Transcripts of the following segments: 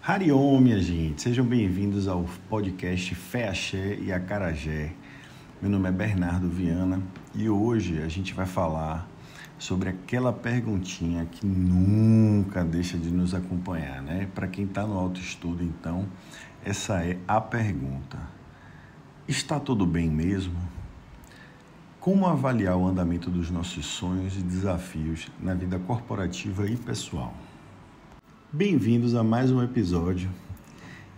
Hariom, minha gente, sejam bem-vindos ao podcast Fé, Axé e Acarajé. Meu nome é Bernardo Viana e hoje a gente vai falar sobre aquela perguntinha que nunca deixa de nos acompanhar, né? Para quem está no autoestudo, então, essa é a pergunta. Está tudo bem mesmo? Como avaliar o andamento dos nossos sonhos e desafios na vida corporativa e pessoal? Bem-vindos a mais um episódio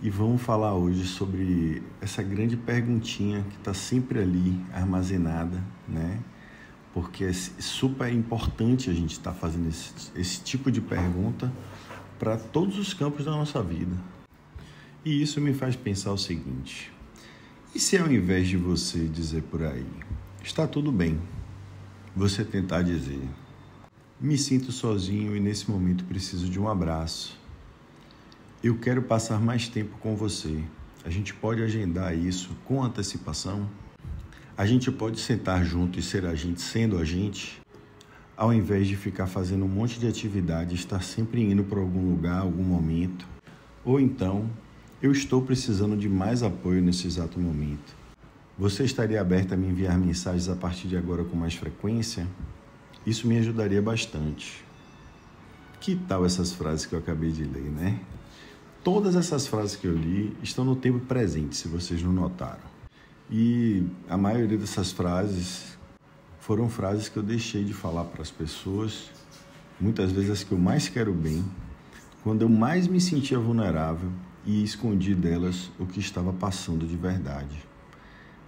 e vamos falar hoje sobre essa grande perguntinha que está sempre ali armazenada, né? Porque é super importante a gente estar fazendo esse tipo de pergunta para todos os campos da nossa vida. E isso me faz pensar o seguinte: e se ao invés de você dizer por aí, está tudo bem, você tentar dizer, me sinto sozinho e nesse momento preciso de um abraço. Eu quero passar mais tempo com você. A gente pode agendar isso com antecipação? A gente pode sentar junto e ser a gente sendo a gente, ao invés de ficar fazendo um monte de atividade e estar sempre indo para algum lugar, algum momento. Ou então, eu estou precisando de mais apoio nesse exato momento. Você estaria aberto a me enviar mensagens a partir de agora com mais frequência? Isso me ajudaria bastante. Que tal essas frases que eu acabei de ler, né? Todas essas frases que eu li estão no tempo presente, se vocês não notaram. E a maioria dessas frases foram frases que eu deixei de falar para as pessoas, muitas vezes as que eu mais quero bem, quando eu mais me sentia vulnerável e escondi delas o que estava passando de verdade.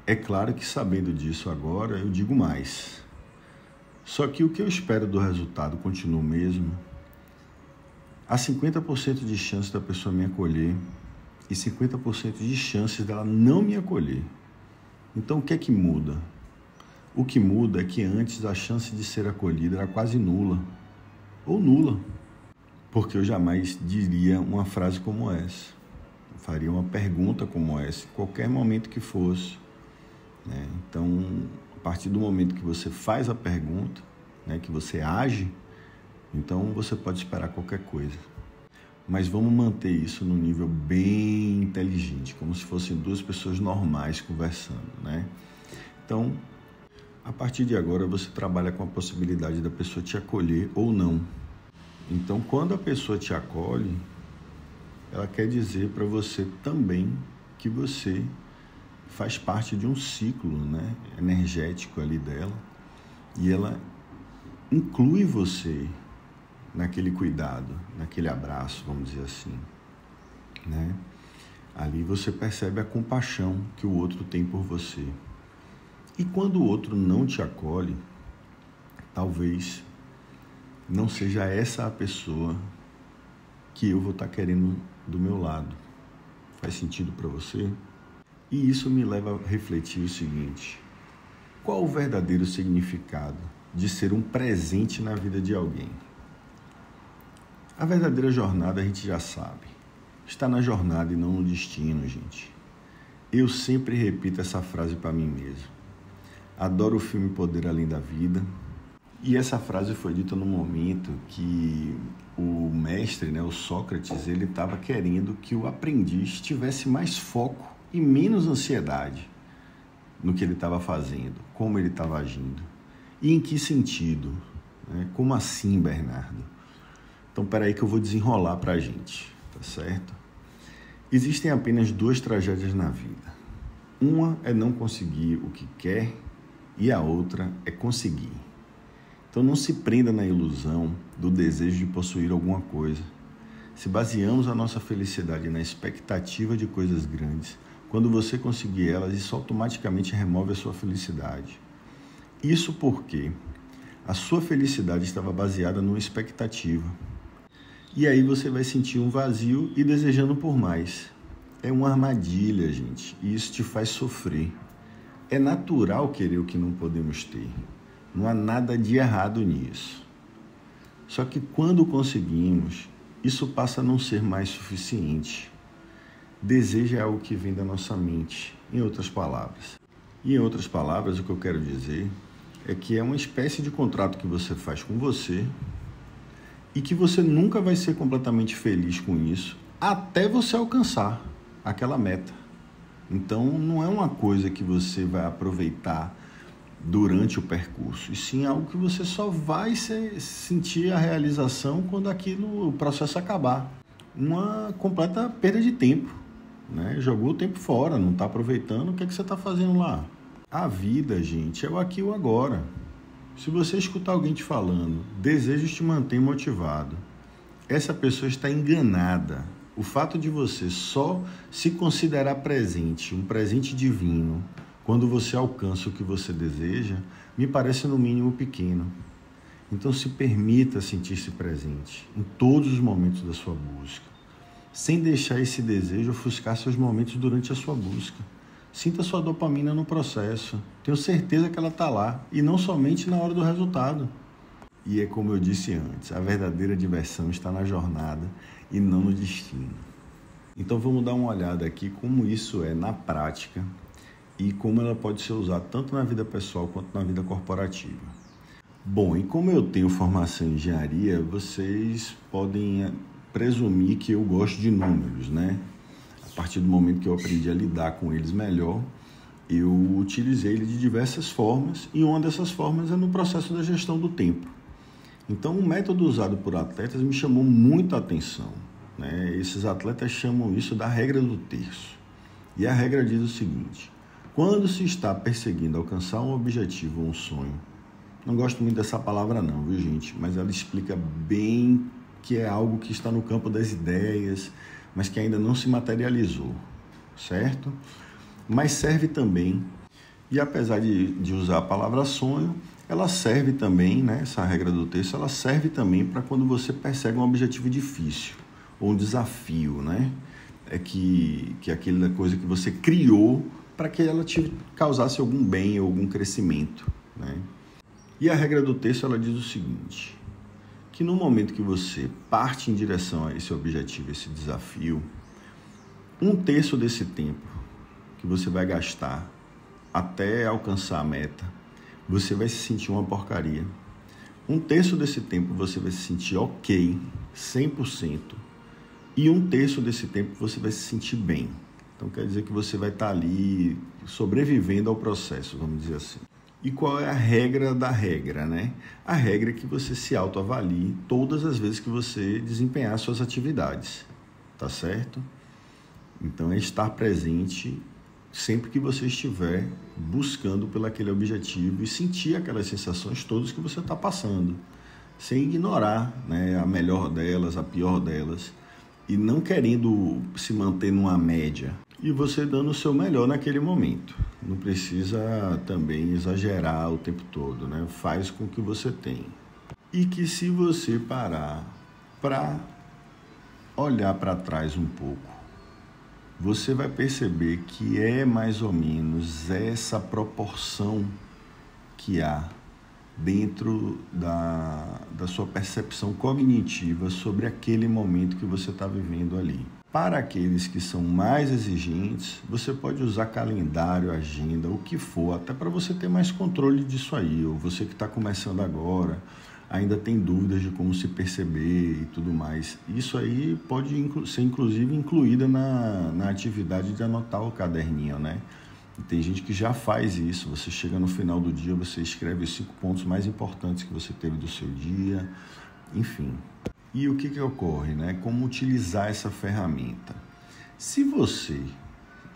É claro que sabendo disso agora, eu digo mais. Só que o que eu espero do resultado continua o mesmo. Há 50% de chance da pessoa me acolher e 50% de chances dela não me acolher. Então, o que é que muda? O que muda é que antes a chance de ser acolhida era quase nula. Ou nula. Porque eu jamais diria uma frase como essa. Eu faria uma pergunta como essa em qualquer momento que fosse. Né? Então, a partir do momento que você faz a pergunta, né, que você age, então você pode esperar qualquer coisa. Mas vamos manter isso num nível bem inteligente, como se fossem duas pessoas normais conversando, né? Então, a partir de agora, você trabalha com a possibilidade da pessoa te acolher ou não. Então, quando a pessoa te acolhe, ela quer dizer para você também que você faz parte de um ciclo, né, energético ali dela, e ela inclui você naquele cuidado, naquele abraço, vamos dizer assim, né? Ali você percebe a compaixão que o outro tem por você. E quando o outro não te acolhe, talvez não seja essa a pessoa que eu vou estar querendo do meu lado. Faz sentido para você? E isso me leva a refletir o seguinte: qual o verdadeiro significado de ser um presente na vida de alguém? A verdadeira jornada a gente já sabe. Está na jornada e não no destino, gente. Eu sempre repito essa frase para mim mesmo. Adoro o filme Poder Além da Vida. E essa frase foi dita no momento que o mestre, né, o Sócrates, ele estava querendo que o aprendiz tivesse mais foco e menos ansiedade no que ele estava fazendo, como ele estava agindo. E em que sentido? Né? Como assim, Bernardo? Então, peraí que eu vou desenrolar para a gente, tá certo? Existem apenas duas tragédias na vida. Uma é não conseguir o que quer e a outra é conseguir. Então, não se prenda na ilusão do desejo de possuir alguma coisa. Se baseamos a nossa felicidade na expectativa de coisas grandes, quando você conseguir elas, isso automaticamente remove a sua felicidade. Isso porque a sua felicidade estava baseada numa expectativa. E aí você vai sentir um vazio e desejando por mais. É uma armadilha, gente, e isso te faz sofrer. É natural querer o que não podemos ter. Não há nada de errado nisso. Só que quando conseguimos, isso passa a não ser mais suficiente. Desejo é algo que vem da nossa mente, em outras palavras. E em outras palavras, o que eu quero dizer é que é uma espécie de contrato que você faz com você e que você nunca vai ser completamente feliz com isso até você alcançar aquela meta. Então, não é uma coisa que você vai aproveitar durante o percurso, e sim algo que você só vai sentir a realização quando o processo acabar. Uma completa perda de tempo, né? Jogou o tempo fora, não está aproveitando, o que é que você está fazendo lá? A vida, gente, é o aqui e o agora. Se você escutar alguém te falando, desejos te mantém motivado, essa pessoa está enganada. O fato de você só se considerar presente, um presente divino, quando você alcança o que você deseja, me parece no mínimo pequeno. Então se permita sentir-se presente em todos os momentos da sua busca, sem deixar esse desejo ofuscar seus momentos durante a sua busca. Sinta sua dopamina no processo. Tenho certeza que ela está lá, e não somente na hora do resultado. E é como eu disse antes, a verdadeira diversão está na jornada e não no destino. Então vamos dar uma olhada aqui como isso é na prática e como ela pode ser usada tanto na vida pessoal quanto na vida corporativa. Bom, e como eu tenho formação em engenharia, vocês podem presumir que eu gosto de números, né? A partir do momento que eu aprendi a lidar com eles melhor, eu utilizei ele de diversas formas, e uma dessas formas é no processo da gestão do tempo. Então, o método usado por atletas me chamou muito a atenção, né? Esses atletas chamam isso da regra do terço. E a regra diz o seguinte: quando se está perseguindo alcançar um objetivo ou um sonho, não gosto muito dessa palavra não, viu gente? Mas ela explica bem que é algo que está no campo das ideias, mas que ainda não se materializou, certo? Mas serve também, e apesar de usar a palavra sonho, ela serve também, né, essa regra do texto, ela serve também para quando você persegue um objetivo difícil, ou um desafio, né? É que aquela coisa que você criou para que ela te causasse algum bem ou algum crescimento, né? E a regra do texto, ela diz o seguinte, que no momento que você parte em direção a esse objetivo, esse desafio, 1/3 desse tempo que você vai gastar até alcançar a meta, você vai se sentir uma porcaria. 1/3 desse tempo você vai se sentir ok, 100%, e 1/3 desse tempo você vai se sentir bem. Então quer dizer que você vai estar ali sobrevivendo ao processo, vamos dizer assim. E qual é a regra da regra, né? A regra é que você se autoavalie todas as vezes que você desempenhar suas atividades, tá certo? Então é estar presente sempre que você estiver buscando pelo aquele objetivo e sentir aquelas sensações todas que você está passando, sem ignorar, né, a melhor delas, a pior delas, e não querendo se manter numa média. E você dando o seu melhor naquele momento. Não precisa também exagerar o tempo todo, né? Faz com o que você tem. E que se você parar para olhar para trás um pouco, você vai perceber que é mais ou menos essa proporção que há dentro da sua percepção cognitiva sobre aquele momento que você está vivendo ali. Para aqueles que são mais exigentes, você pode usar calendário, agenda, o que for, até para você ter mais controle disso aí. Ou você que está começando agora, ainda tem dúvidas de como se perceber e tudo mais. Isso aí pode ser inclusive incluída na atividade de anotar o caderninho, né? E tem gente que já faz isso. Você chega no final do dia, você escreve os 5 pontos mais importantes que você teve do seu dia, enfim. E o que ocorre, né? Como utilizar essa ferramenta? Se você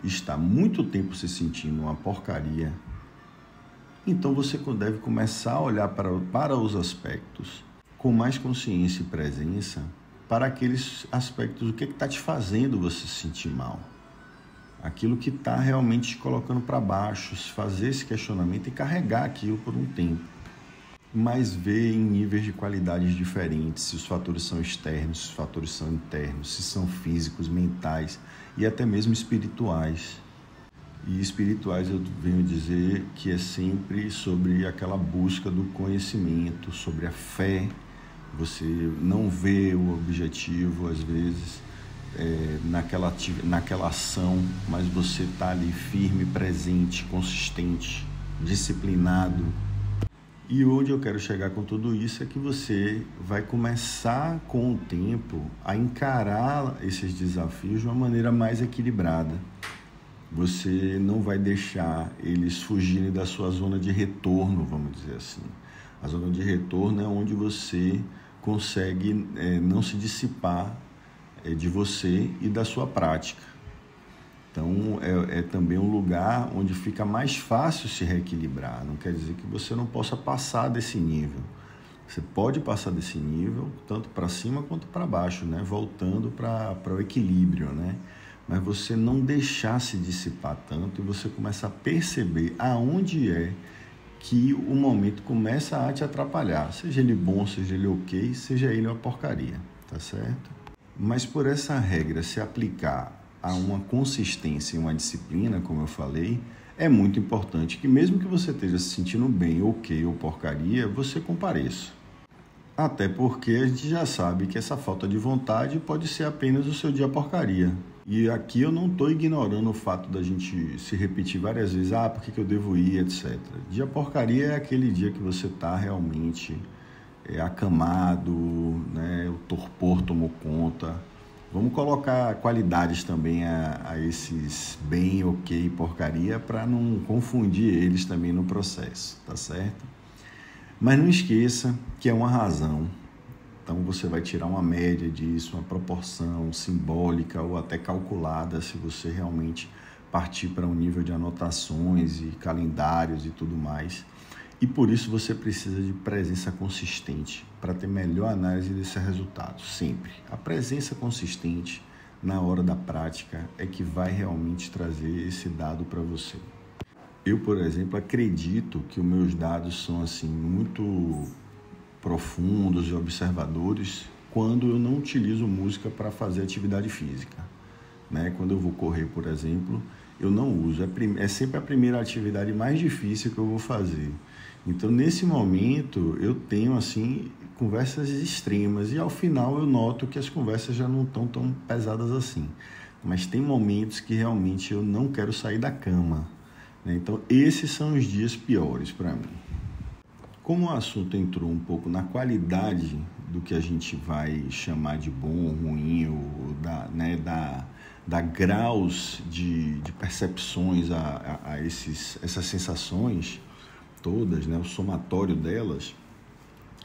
está muito tempo se sentindo uma porcaria, então você deve começar a olhar para os aspectos com mais consciência e presença, para aqueles aspectos, o que está te fazendo você se sentir mal. Aquilo que está realmente te colocando para baixo, fazer esse questionamento e carregar aquilo por um tempo. Mas ver em níveis de qualidades diferentes, se os fatores são externos, se os fatores são internos, se são físicos, mentais e até mesmo espirituais. E espirituais eu venho dizer que é sempre sobre aquela busca do conhecimento, sobre a fé. Você não vê o objetivo, às vezes, naquela ação, mas você está ali firme, presente, consistente, disciplinado. E onde eu quero chegar com tudo isso é que você vai começar com o tempo a encarar esses desafios de uma maneira mais equilibrada. Você não vai deixar eles fugirem da sua zona de retorno, vamos dizer assim. A zona de retorno é onde você consegue não se dissipar de você e da sua prática. Então, é também um lugar onde fica mais fácil se reequilibrar. Não quer dizer que você não possa passar desse nível. Você pode passar desse nível, tanto para cima quanto para baixo, né? Voltando para o equilíbrio, né? Mas você não deixar se dissipar tanto e você começa a perceber aonde é que o momento começa a te atrapalhar. Seja ele bom, seja ele ok, seja ele uma porcaria, tá certo? Mas por essa regra se aplicar a uma consistência e uma disciplina, como eu falei, é muito importante que mesmo que você esteja se sentindo bem, ok ou porcaria, você compareça. Até porque a gente já sabe que essa falta de vontade pode ser apenas o seu dia porcaria. E aqui eu não estou ignorando o fato da gente se repetir várias vezes, por que eu devo ir, etc. Dia porcaria é aquele dia que você está realmente acamado, né? O torpor tomou conta. Vamos colocar qualidades também a esses bem, ok, porcaria, para não confundir eles também no processo, tá certo? Mas não esqueça que é uma razão. Então você vai tirar uma média disso, uma proporção simbólica ou até calculada, se você realmente partir para um nível de anotações e calendários e tudo mais. E por isso você precisa de presença consistente para ter melhor análise desse resultado, sempre. A presença consistente na hora da prática é que vai realmente trazer esse dado para você. Eu, por exemplo, acredito que os meus dados são assim muito profundos e observadores quando eu não utilizo música para fazer atividade física, né? Quando eu vou correr, por exemplo, eu não uso. É sempre a primeira atividade mais difícil que eu vou fazer. Então, nesse momento, eu tenho, assim, conversas extremas e, ao final, eu noto que as conversas já não estão tão pesadas assim. Mas tem momentos que, realmente, eu não quero sair da cama, né? Então, esses são os dias piores para mim. Como o assunto entrou um pouco na qualidade do que a gente vai chamar de bom ou ruim, ou da graus de percepções a essas sensações todas, né, o somatório delas.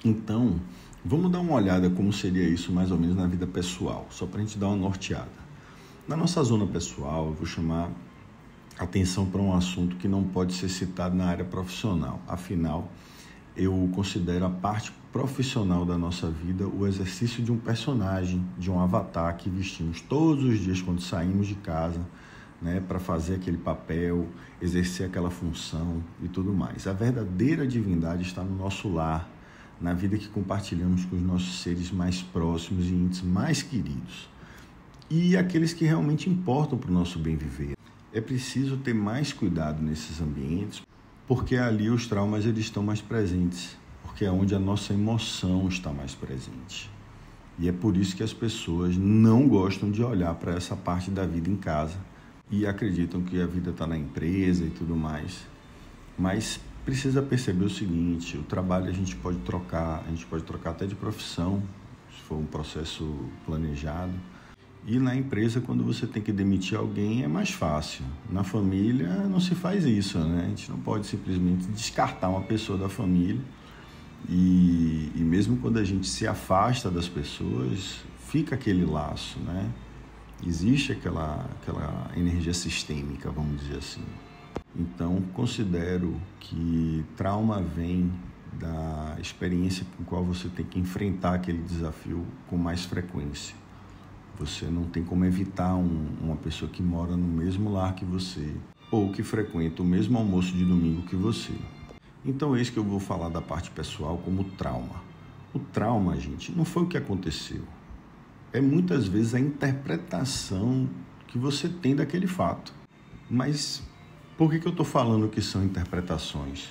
Então, vamos dar uma olhada como seria isso mais ou menos na vida pessoal, só para a gente dar uma norteada. Na nossa zona pessoal, eu vou chamar atenção para um assunto que não pode ser citado na área profissional. Afinal, eu considero a parte profissional da nossa vida o exercício de um personagem, de um avatar que vestimos todos os dias quando saímos de casa, né, para fazer aquele papel, exercer aquela função e tudo mais. A verdadeira divindade está no nosso lar, na vida que compartilhamos com os nossos seres mais próximos e íntimos mais queridos. E aqueles que realmente importam para o nosso bem viver. É preciso ter mais cuidado nesses ambientes, porque ali os traumas eles estão mais presentes, porque é onde a nossa emoção está mais presente. E é por isso que as pessoas não gostam de olhar para essa parte da vida em casa e acreditam que a vida está na empresa e tudo mais. Mas precisa perceber o seguinte, o trabalho a gente pode trocar até de profissão, se for um processo planejado. E na empresa, quando você tem que demitir alguém, é mais fácil. Na família, não se faz isso, né? A gente não pode simplesmente descartar uma pessoa da família. E mesmo quando a gente se afasta das pessoas, fica aquele laço, né? Existe aquela energia sistêmica, vamos dizer assim. Então, considero que trauma vem da experiência com a qual você tem que enfrentar aquele desafio com mais frequência. Você não tem como evitar uma pessoa que mora no mesmo lar que você ou que frequenta o mesmo almoço de domingo que você. Então é isso que eu vou falar da parte pessoal como trauma. O trauma, gente, não foi o que aconteceu. É muitas vezes a interpretação que você tem daquele fato. Mas por que eu estou falando que são interpretações?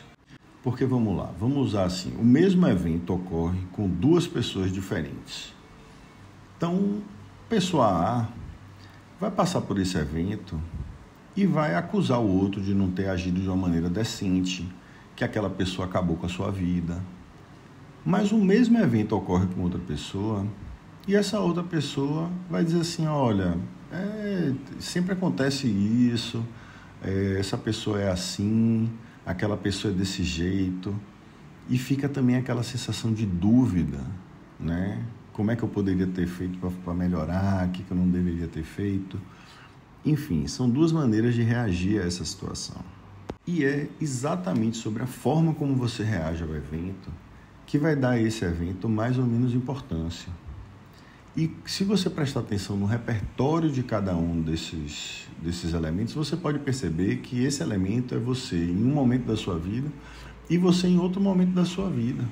Porque vamos lá, vamos usar assim, o mesmo evento ocorre com duas pessoas diferentes. Então, pessoa A vai passar por esse evento e vai acusar o outro de não ter agido de uma maneira decente, que aquela pessoa acabou com a sua vida. Mas o mesmo evento ocorre com outra pessoa e essa outra pessoa vai dizer assim, olha, sempre acontece isso, essa pessoa é assim, aquela pessoa é desse jeito, e fica também aquela sensação de dúvida, né? Como é que eu poderia ter feito para melhorar, o que eu não deveria ter feito. Enfim, são duas maneiras de reagir a essa situação. E é exatamente sobre a forma como você reage ao evento que vai dar a esse evento mais ou menos importância. E se você prestar atenção no repertório de cada um desses elementos, você pode perceber que esse elemento é você em um momento da sua vida e você em outro momento da sua vida.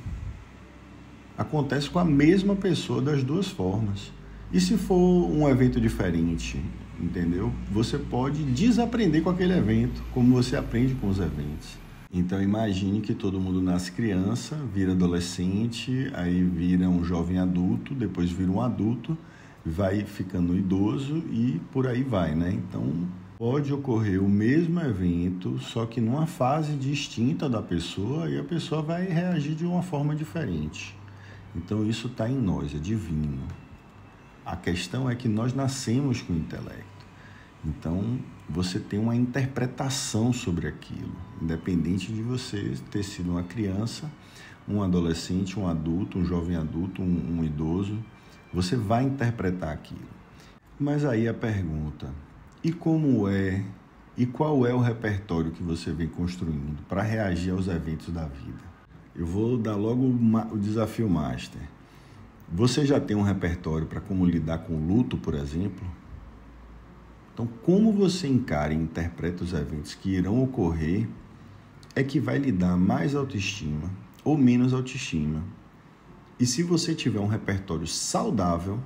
Acontece com a mesma pessoa das duas formas. E se for um evento diferente, entendeu? Você pode desaprender com aquele evento, como você aprende com os eventos. Então imagine que todo mundo nasce criança, vira adolescente, aí vira um jovem adulto, depois vira um adulto, vai ficando idoso e por aí vai, né? Então pode ocorrer o mesmo evento, só que numa fase distinta da pessoa e a pessoa vai reagir de uma forma diferente. Então isso está em nós, é divino. A questão é que nós nascemos com o intelecto. Então você tem uma interpretação sobre aquilo, independente de você ter sido uma criança, um adolescente, um adulto, um jovem adulto, um idoso, você vai interpretar aquilo. Mas aí a pergunta, e como é, e qual é o repertório que você vem construindo para reagir aos eventos da vida? Eu vou dar logo o desafio master. Você já tem um repertório para como lidar com o luto, por exemplo? Então, como você encara e interpreta os eventos que irão ocorrer é que vai lhe dar mais autoestima ou menos autoestima. E se você tiver um repertório saudável,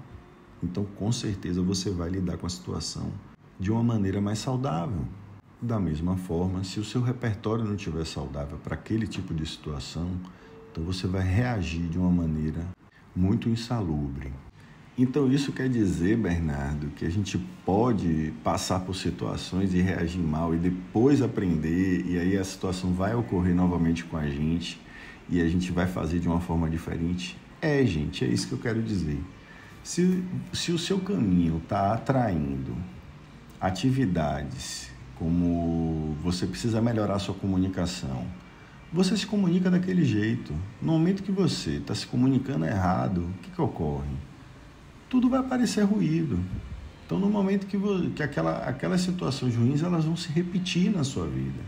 então com certeza você vai lidar com a situação de uma maneira mais saudável. Da mesma forma, se o seu repertório não estiver saudável para aquele tipo de situação, então você vai reagir de uma maneira muito insalubre. Então isso quer dizer, Bernardo, que a gente pode passar por situações e reagir mal e depois aprender, e aí a situação vai ocorrer novamente com a gente e a gente vai fazer de uma forma diferente? Gente, é isso que eu quero dizer. Se o seu caminho está atraindo atividades como você precisa melhorar a sua comunicação, você se comunica daquele jeito. No momento que você está se comunicando errado, o que ocorre? Tudo vai parecer ruído. Então, no momento que aquelas situações ruins, elas vão se repetir na sua vida.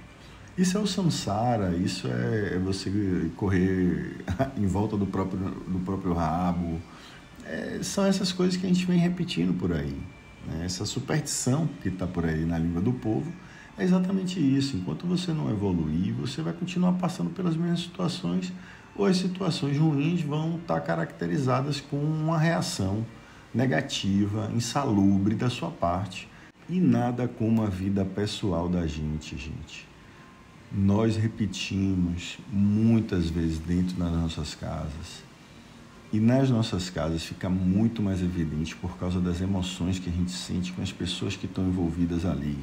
Isso é o samsara, isso é você correr em volta do próprio rabo. São essas coisas que a gente vem repetindo por aí. Essa superstição que está por aí na língua do povo é exatamente isso. Enquanto você não evoluir, você vai continuar passando pelas mesmas situações, ou as situações ruins vão estar caracterizadas com uma reação negativa, insalubre da sua parte. E nada como a vida pessoal da gente. Nós repetimos muitas vezes dentro das nossas casas. E nas nossas casas fica muito mais evidente por causa das emoções que a gente sente com as pessoas que estão envolvidas ali.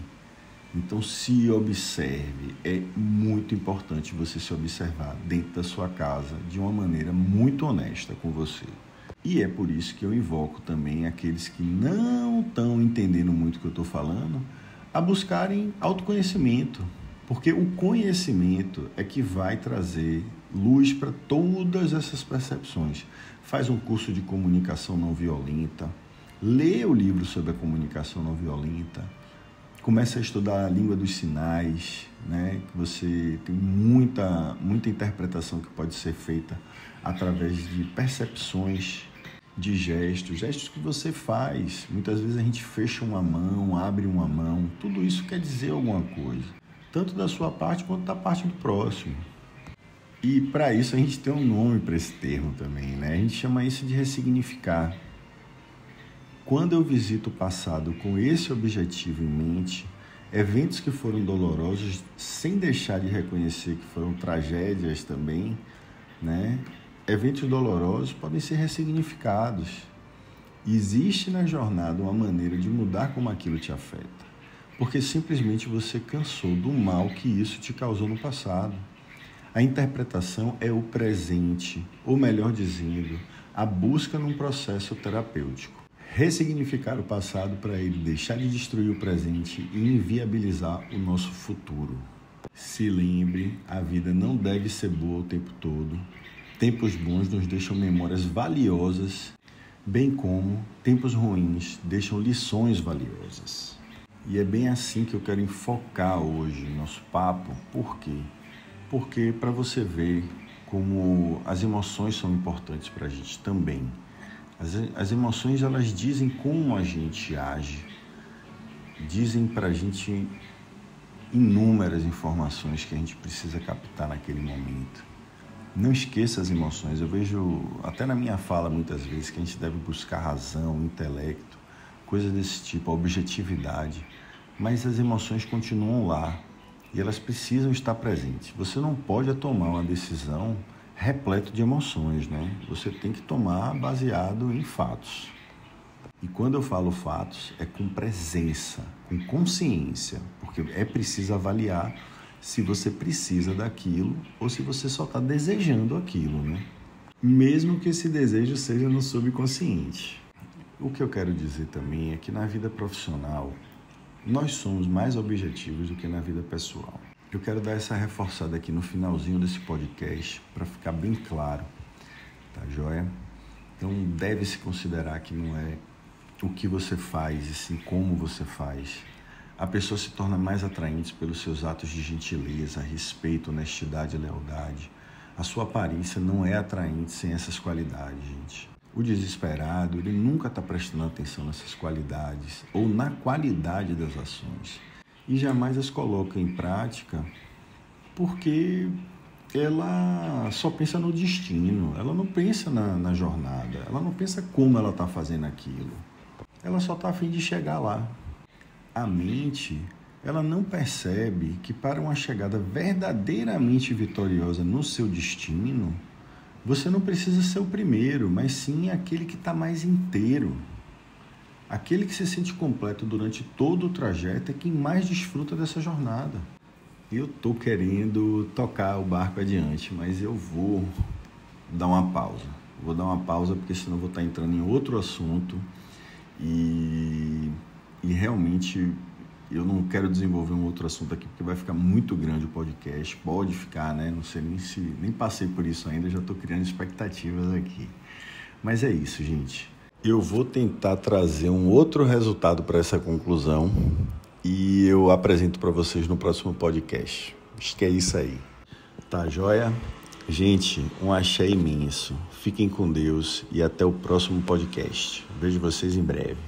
Então se observe, é muito importante você se observar dentro da sua casa de uma maneira muito honesta com você. E é por isso que eu invoco também aqueles que não estão entendendo muito o que eu estou falando a buscarem autoconhecimento, porque o conhecimento é que vai trazer luz para todas essas percepções. Faz um curso de comunicação não violenta, lê o livro sobre a comunicação não violenta, começa a estudar a língua dos sinais, né? Que você tem muita interpretação que pode ser feita através de percepções, de gestos que você faz. Muitas vezes a gente fecha uma mão, abre uma mão, tudo isso quer dizer alguma coisa, tanto da sua parte quanto da parte do próximo. E para isso a gente tem um nome para esse termo também, né? A gente chama isso de ressignificar. Quando eu visito o passado com esse objetivo em mente, eventos que foram dolorosos, sem deixar de reconhecer que foram tragédias também, né? Eventos dolorosos podem ser ressignificados. Existe na jornada uma maneira de mudar como aquilo te afeta, porque simplesmente você cansou do mal que isso te causou no passado. A interpretação é o presente, ou melhor dizendo, a busca num processo terapêutico. Ressignificar o passado para ele deixar de destruir o presente e inviabilizar o nosso futuro. Se lembre, a vida não deve ser boa o tempo todo. Tempos bons nos deixam memórias valiosas, bem como tempos ruins deixam lições valiosas. E é bem assim que eu quero enfocar hoje o nosso papo. Por quê? Porque para você ver como as emoções são importantes para a gente também. As emoções, elas dizem como a gente age, dizem para a gente inúmeras informações que a gente precisa captar naquele momento. Não esqueça as emoções. Eu vejo até na minha fala muitas vezes que a gente deve buscar razão, intelecto, coisas desse tipo, a objetividade. Mas as emoções continuam lá e elas precisam estar presentes. Você não pode tomar uma decisão repleto de emoções, né? Você tem que tomar baseado em fatos. E quando eu falo fatos, é com presença, com consciência, porque é preciso avaliar se você precisa daquilo ou se você só está desejando aquilo, né? Mesmo que esse desejo seja no subconsciente. O que eu quero dizer também é que na vida profissional, nós somos mais objetivos do que na vida pessoal. Eu quero dar essa reforçada aqui no finalzinho desse podcast para ficar bem claro, tá joia? Então deve-se considerar que não é o que você faz e sim como você faz. A pessoa se torna mais atraente pelos seus atos de gentileza, respeito, honestidade e lealdade. A sua aparência não é atraente sem essas qualidades, gente. O desesperado, ele nunca está prestando atenção nessas qualidades ou na qualidade das ações. E jamais as coloca em prática porque ela só pensa no destino, ela não pensa na jornada, ela não pensa como ela está fazendo aquilo, ela só está a fim de chegar lá. A mente, ela não percebe que para uma chegada verdadeiramente vitoriosa no seu destino, você não precisa ser o primeiro, mas sim aquele que está mais inteiro. Aquele que se sente completo durante todo o trajeto é quem mais desfruta dessa jornada. Eu estou querendo tocar o barco adiante, mas eu vou dar uma pausa. Vou dar uma pausa porque senão eu vou estar entrando em outro assunto e realmente eu não quero desenvolver um outro assunto aqui porque vai ficar muito grande o podcast. Pode ficar, né? Não sei nem passei por isso ainda, já estou criando expectativas aqui. Mas é isso, gente. Eu vou tentar trazer um outro resultado para essa conclusão e eu apresento para vocês no próximo podcast. Acho que é isso aí. Tá joia? Gente, um axé imenso. Fiquem com Deus e até o próximo podcast. Vejo vocês em breve.